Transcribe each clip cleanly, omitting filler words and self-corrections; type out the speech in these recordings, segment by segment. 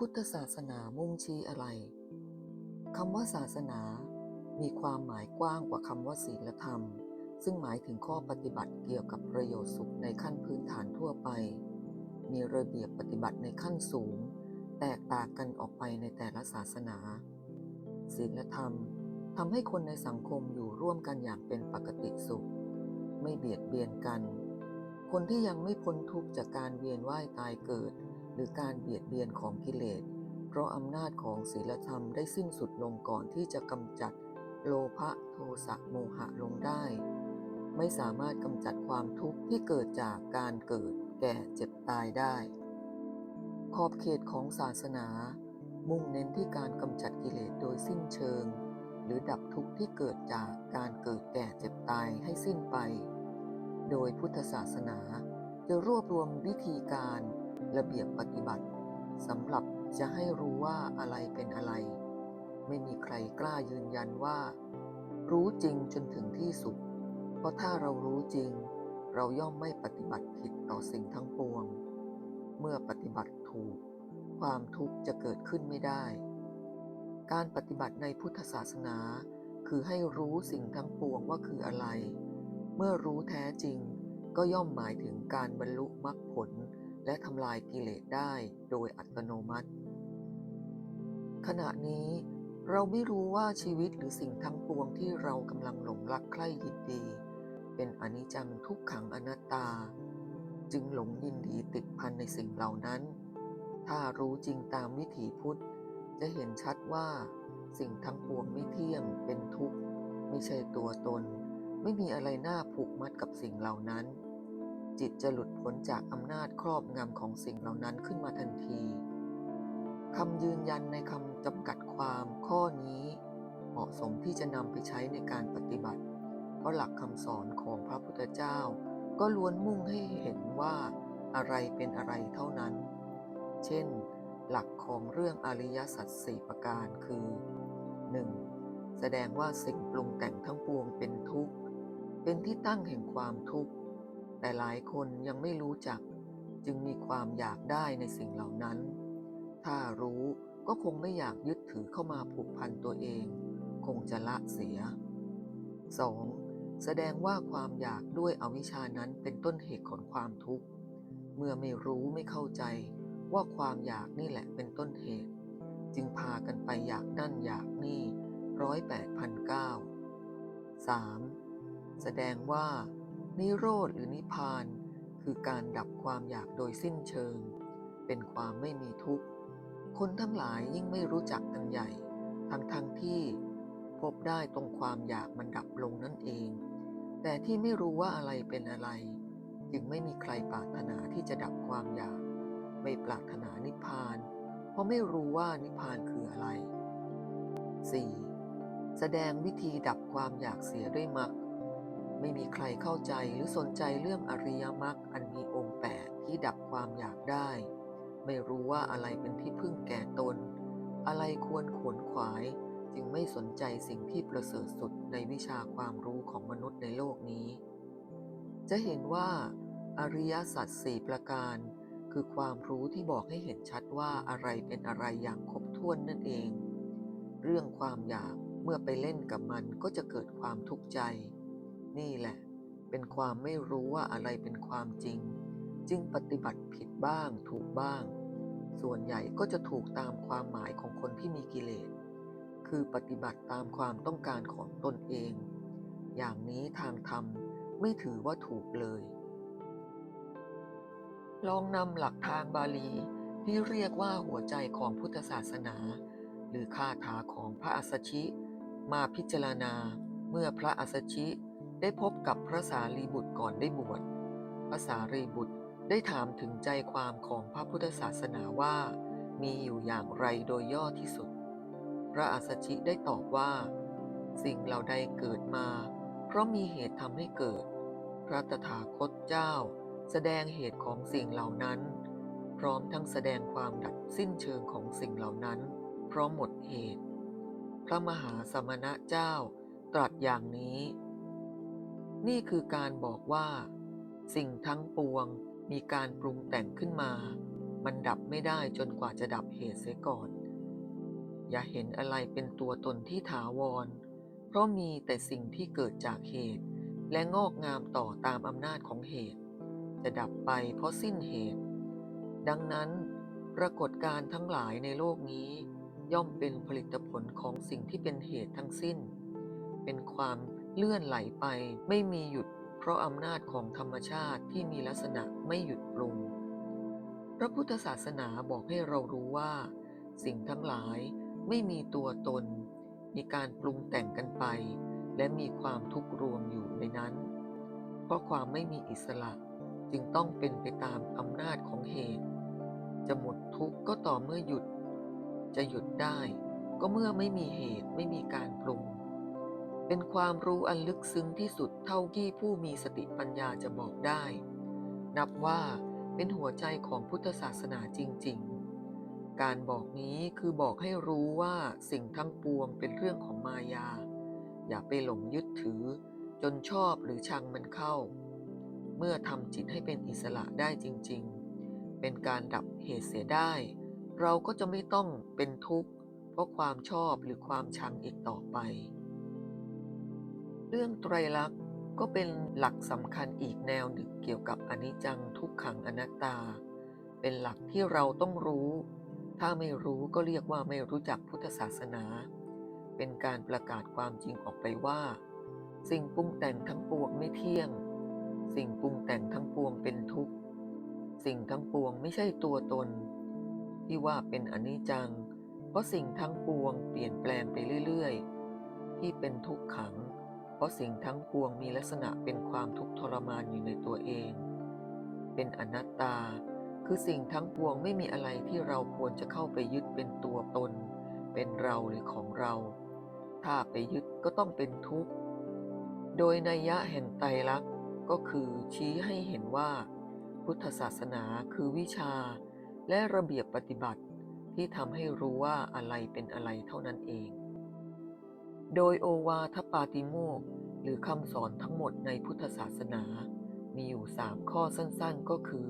พุทธศาสนามุ่งชี้อะไรคำว่าศาสนามีความหมายกว้างกว่าคำว่าศีลธรรมซึ่งหมายถึงข้อปฏิบัติเกี่ยวกับประโยชน์สุขในขั้นพื้นฐานทั่วไปมีระเบียบปฏิบัติในขั้นสูงแตกต่างกันออกไปในแต่ละศาสนาศีลธรรมทำให้คนในสังคมอยู่ร่วมกันอย่างเป็นปกติสุขไม่เบียดเบียนกันคนที่ยังไม่พ้นทุกข์จากการเวียนว่ายตายเกิดหรือการเบียดเบียนของกิเลสเพราะอำนาจของศีลธรรมได้สิ้นสุดลงก่อนที่จะกำจัดโลภะโทสะโมหะลงได้ไม่สามารถกำจัดความทุกข์ที่เกิดจากการเกิดแก่เจ็บตายได้ขอบเขตของศาสนามุ่งเน้นที่การกำจัดกิเลสโดยสิ้นเชิงหรือดับทุกข์ที่เกิดจากการเกิดแก่เจ็บตายให้สิ้นไปโดยพุทธศาสนาจะรวบรวมวิธีการระเบียบปฏิบัติสำหรับจะให้รู้ว่าอะไรเป็นอะไรไม่มีใครกล้ายืนยันว่ารู้จริงจนถึงที่สุดเพราะถ้าเรารู้จริงเราย่อมไม่ปฏิบัติผิดต่อสิ่งทั้งปวงเมื่อปฏิบัติถูกความทุกข์จะเกิดขึ้นไม่ได้การปฏิบัติในพุทธศาสนาคือให้รู้สิ่งทั้งปวงว่าคืออะไรเมื่อรู้แท้จริงก็ย่อมหมายถึงการบรรลุมรรคผลและทำลายกิเลสได้โดยอัตโนมัติขณะนี้เราไม่รู้ว่าชีวิตหรือสิ่งทั้งปวงที่เรากำลังหลงรักใคร่ยินดีเป็นอนิจจังทุกขังอนัตตาจึงหลงยินดีติดพันในสิ่งเหล่านั้นถ้ารู้จริงตามวิถีพุทธจะเห็นชัดว่าสิ่งทั้งปวงไม่เที่ยงเป็นทุกข์ไม่ใช่ตัวตนไม่มีอะไรน่าผูกมัดกับสิ่งเหล่านั้นจิตจะหลุดพ้นจากอำนาจครอบงำของสิ่งเหล่านั้นขึ้นมาทันทีคำยืนยันในคำจำกัดความข้อนี้เหมาะสมที่จะนำไปใช้ในการปฏิบัติเพราะหลักคำสอนของพระพุทธเจ้าก็ล้วนมุ่งให้เห็นว่าอะไรเป็นอะไรเท่านั้นเช่นหลักของเรื่องอริยสัจสี่ประการคือ 1. แสดงว่าสิ่งปรุงแต่งทั้งปวงเป็นทุกข์เป็นที่ตั้งแห่งความทุกข์แต่หลายคนยังไม่รู้จักจึงมีความอยากได้ในสิ่งเหล่านั้นถ้ารู้ก็คงไม่อยากยึดถือเข้ามาผูกพันตัวเองคงจะละเสีย 2. แสดงว่าความอยากด้วยอวิชชานั้นเป็นต้นเหตุของความทุกข์เมื่อไม่รู้ไม่เข้าใจว่าความอยากนี่แหละเป็นต้นเหตุจึงพากันไปอยากนั่นอยากนี่108,900 3. แสดงว่านิโรธหรือนิพพานคือการดับความอยากโดยสิ้นเชิงเป็นความไม่มีทุกข์คนทั้งหลายยิ่งไม่รู้จักกันใหญ่ทั้งที่พบได้ตรงความอยากมันดับลงนั่นเองแต่ที่ไม่รู้ว่าอะไรเป็นอะไรจึงไม่มีใครปรารถนาที่จะดับความอยากไม่ปรารถนานิพพานเพราะไม่รู้ว่านิพพานคืออะไร 4. แสดงวิธีดับความอยากเสียด้วยมรรคไม่มีใครเข้าใจหรือสนใจเรื่องอริยมรรคอันมีองค์8ที่ดับความอยากได้ไม่รู้ว่าอะไรเป็นที่พึ่งแก่ตนอะไรควรขวนขวายจึงไม่สนใจสิ่งที่ประเสริฐสุดในวิชาความรู้ของมนุษย์ในโลกนี้จะเห็นว่าอริยสัจสี่ประการคือความรู้ที่บอกให้เห็นชัดว่าอะไรเป็นอะไรอย่างครบถ้วนนั่นเองเรื่องความอยากเมื่อไปเล่นกับมันก็จะเกิดความทุกข์ใจนี่แหละเป็นความไม่รู้ว่าอะไรเป็นความจริงจึงปฏิบัติผิดบ้างถูกบ้างส่วนใหญ่ก็จะถูกตามความหมายของคนที่มีกิเลสคือปฏิบัติตามความต้องการของตนเองอย่างนี้ทางธรรมไม่ถือว่าถูกเลยลองนำหลักทางบาลีที่เรียกว่าหัวใจของพุทธศาสนาหรือคาถาของพระอัสสชิมาพิจารณาเมื่อพระอัสสชิได้พบกับพระสารีบุตรก่อนได้บวชพระสารีบุตรได้ถามถึงใจความของพระพุทธศาสนาว่ามีอยู่อย่างไรโดยย่อที่สุดพระอัสสชิได้ตอบว่าสิ่งเหล่าใดเกิดมาเพราะมีเหตุทำให้เกิดพระตถาคตเจ้าแสดงเหตุของสิ่งเหล่านั้นพร้อมทั้งแสดงความดับสิ้นเชิงของสิ่งเหล่านั้นเพราะหมดเหตุพระมหาสมณะเจ้าตรัสอย่างนี้นี่คือการบอกว่าสิ่งทั้งปวงมีการปรุงแต่งขึ้นมา มันดับไม่ได้จนกว่าจะดับเหตุเสียก่อน อย่าเห็นอะไรเป็นตัวตนที่ถาวร เพราะมีแต่สิ่งที่เกิดจากเหตุและงอกงามต่อตามอำนาจของเหตุ จะดับไปเพราะสิ้นเหตุ ดังนั้นปรากฏการณ์ทั้งหลายในโลกนี้ย่อมเป็นผลิตผลของสิ่งที่เป็นเหตุทั้งสิ้น เป็นความเลื่อนไหลไปไม่มีหยุดเพราะอำนาจของธรรมชาติที่มีลักษณะไม่หยุดปรุง พระพุทธศาสนาบอกให้เรารู้ว่าสิ่งทั้งหลายไม่มีตัวตน มีการปรุงแต่งกันไปและมีความทุกข์รวมอยู่ในนั้น เพราะความไม่มีอิสระจึงต้องเป็นไปตามอำนาจของเหตุ จะหมดทุกข์ก็ต่อเมื่อหยุด จะหยุดได้ก็เมื่อไม่มีเหตุไม่มีการปรุง เป็นความรู้อันลึกซึ้งที่สุดเท่าที่ผู้มีสติปัญญาจะบอกได้ นับว่าเป็นหัวใจของพุทธศาสนาจริงๆ การบอกนี้คือบอกให้รู้ว่าสิ่งทั้งปวงเป็นเรื่องของมายา อย่าไปหลงยึดถือจนชอบหรือชังมันเข้า เมื่อทำจิตให้เป็นอิสระได้จริงๆ เป็นการดับเหตุเสียได้ เราก็จะไม่ต้องเป็นทุกข์เพราะความชอบหรือความชังอีกต่อไป เรื่องไตรลักษณ์ก็เป็นหลักสำคัญอีกแนวหนึ่งเกี่ยวกับอนิจจังทุกขังอนัตตา เป็นหลักที่เราต้องรู้ ถ้าไม่รู้ก็เรียกว่าไม่รู้จักพุทธศาสนา เป็นการประกาศความจริงออกไปว่า สิ่งปรุงแต่งทั้งปวงไม่เที่ยง สิ่งปรุงแต่งทั้งปวงเป็นทุกข์ สิ่งทั้งปวงไม่ใช่ตัวตน ที่ว่าเป็นอนิจจัง เพราะสิ่งทั้งปวงเปลี่ยนแปลงไปเรื่อยๆ ที่เป็นทุกขัง เพราะสิ่งทั้งปวงมีลักษณะเป็นความทุกข์ทรมานอยู่ในตัวเอง เป็นอนัตตา คือสิ่งทั้งปวงไม่มีอะไรที่เราควรจะเข้าไปยึดเป็นตัวตน เป็นเราหรือของเรา ถ้าไปยึดก็ต้องเป็นทุกข์ โดยนัยยะแห่งไตรลักษณ์ก็คือชี้ให้เห็นว่า พุทธศาสนาคือวิชาและระเบียบปฏิบัติที่ทำให้รู้ว่าอะไรเป็นอะไรเท่านั้นเอง โดยโอวาทปาติโมกข์หรือคำสอนทั้งหมดในพุทธศาสนา มีอยู่3ข้อสั้นๆก็คือ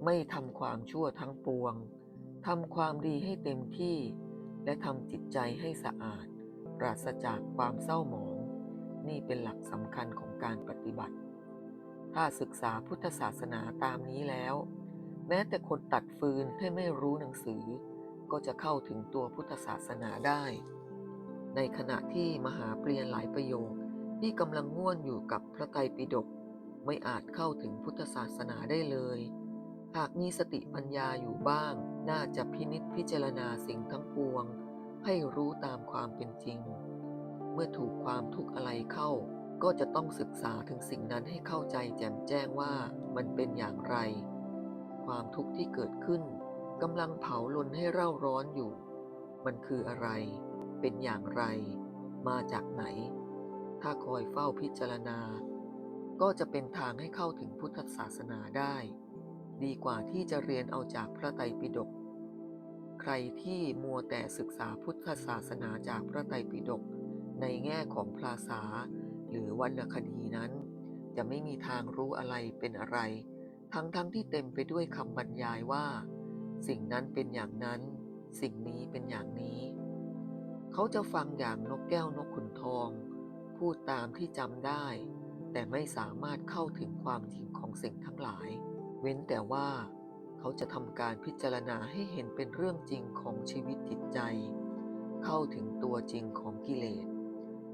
ไม่ทำความชั่วทั้งปวง ทำความดีให้เต็มที่ และทำจิตใจให้สะอาด ปราศจากความเศร้าหมอง นี่เป็นหลักสำคัญของการปฏิบัติ ถ้าศึกษาพุทธศาสนาตามนี้แล้ว แม้แต่คนตัดฟืนให้ไม่รู้หนังสือ ก็จะเข้าถึงตัวพุทธศาสนาได้ ในขณะที่มหาเปลี่ยนหลายประโยคที่กำลังง่วนอยู่กับพระไตรปิฎกไม่อาจเข้าถึงพุทธศาสนาได้เลย หากมีสติปัญญาอยู่บ้างน่าจะพินิจพิจารณาสิ่งทั้งปวงให้รู้ตามความเป็นจริง เมื่อถูกความทุกข์อะไรเข้าก็จะต้องศึกษาถึงสิ่งนั้นให้เข้าใจแจ่มแจ้งว่ามันเป็นอย่างไร ความทุกข์ที่เกิดขึ้นกำลังเผาลนให้เร่าร้อนอยู่ มันคืออะไร เป็นอย่างไร มาจากไหน ถ้าคอยเฝ้าพิจารณา ก็จะเป็นทางให้เข้าถึงพุทธศาสนาได้ ดีกว่าที่จะเรียนเอาจากพระไตรปิฎก ใครที่มัวแต่ศึกษาพุทธศาสนาจากพระไตรปิฎกในแง่ของภาษาหรือวรรณคดีนั้น จะไม่มีทางรู้อะไรเป็นอะไร ทั้งที่เต็มไปด้วยคำบรรยายว่า สิ่งนั้นเป็นอย่างนั้น สิ่งนี้เป็นอย่างนี้ เขาจะฟังอย่างนกแก้วนกขุนทอง พูดตามที่จำได้ แต่ไม่สามารถเข้าถึงความจริงของสิ่งทั้งหลาย เว้นแต่ว่าเขาจะทำการพิจารณาให้เห็นเป็นเรื่องจริงของชีวิตจิตใจ เข้าถึงตัวจริงของกิเลส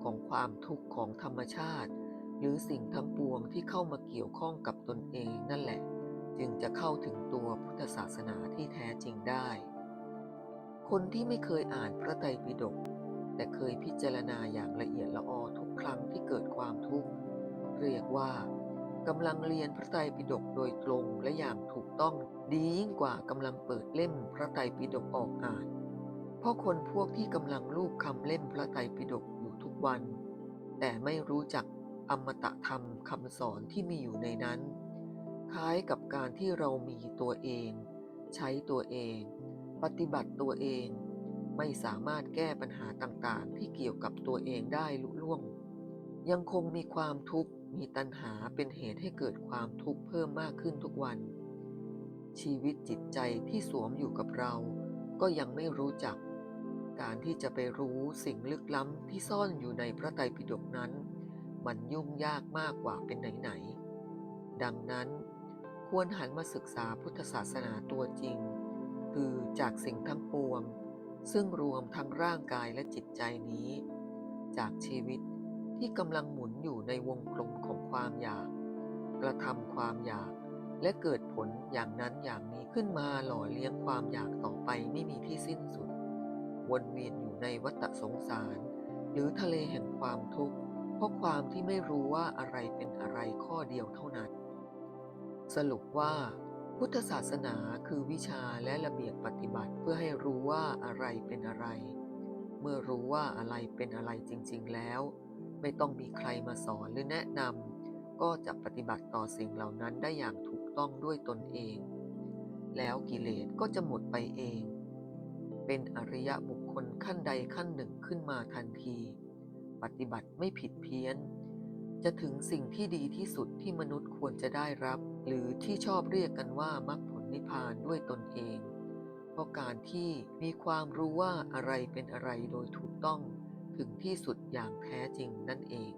ของความทุกข์ของธรรมชาติ หรือสิ่งทั้งปวงที่เข้ามาเกี่ยวข้องกับตนเองนั่นแหละ จึงจะเข้าถึงตัวพุทธศาสนาที่แท้จริงได้ คนที่ไม่เคยอ่านพระไตรปิฎกแต่เคยพิจารณาอย่างละเอียดละออทุกครั้งที่เกิดความทุกข์ เรียกว่ากำลังเรียนพระไตรปิฎกโดยตรงและอย่างถูกต้องดียิ่งกว่ากำลังเปิดเล่มพระไตรปิฎกออกอ่าน เพราะคนพวกที่กำลังลูบคำเล่มพระไตรปิฎกอยู่ทุกวัน แต่ไม่รู้จักอมตะธรรมคำสอนที่มีอยู่ในนั้น คล้ายกับการที่เรามีตัวเอง ใช้ตัวเอง ปฏิบัติตัวเอง ไม่สามารถแก้ปัญหาต่างๆที่เกี่ยวกับตัวเองได้ลุล่วง ยังคงมีความทุกข์มีตัณหาเป็นเหตุให้เกิดความทุกข์เพิ่มมากขึ้นทุกวัน ชีวิตจิตใจที่สวมอยู่กับเราก็ยังไม่รู้จักการที่จะไปรู้สิ่งลึกล้ำที่ซ่อนอยู่ในพระไตรปิฎกนั้นมันยุ่งยากมากกว่าเป็นไหนๆดังนั้นควรหันมาศึกษาพุทธศาสนาตัวจริงคือจากสิ่งทั้งปวงซึ่งรวมทั้งร่างกายและจิตใจนี้จากชีวิตที่กำลังหมุนอยู่ในวงกลมของความอยากกระทำความอยากและเกิดผลอย่างนั้นอย่างนี้ขึ้นมาหล่อเลี้ยงความอยากต่อไปไม่มีที่สิ้นสุดวนเวียนอยู่ในวัฏสงสารหรือทะเลแห่งความทุกข์เพราะความที่ไม่รู้ว่าอะไรเป็นอะไรข้อเดียวเท่านั้นสรุปว่าพุทธศาสนาคือวิชาและระเบียบปฏิบัติเพื่อให้รู้ว่าอะไรเป็นอะไรเมื่อรู้ว่าอะไรเป็นอะไรจริงๆแล้วไม่ต้องมีใครมาสอนหรือแนะนำก็จะปฏิบัติต่อสิ่งเหล่านั้นได้อย่างถูกต้องด้วยตนเองแล้วกิเลสก็จะหมดไปเองเป็นอริยบุคคลขั้นใดขั้นหนึ่งขึ้นมาทันทีปฏิบัติไม่ผิดเพี้ยนจะถึงสิ่งที่ดีที่สุดที่มนุษย์ควรจะได้รับหรือที่ชอบเรียกกันว่ามรรคผลนิพพานด้วยตนเองเพราะการที่มีความรู้ว่าอะไรเป็นอะไรโดยถูกต้องถึงที่สุดอย่างแท้จริงนั่นเอง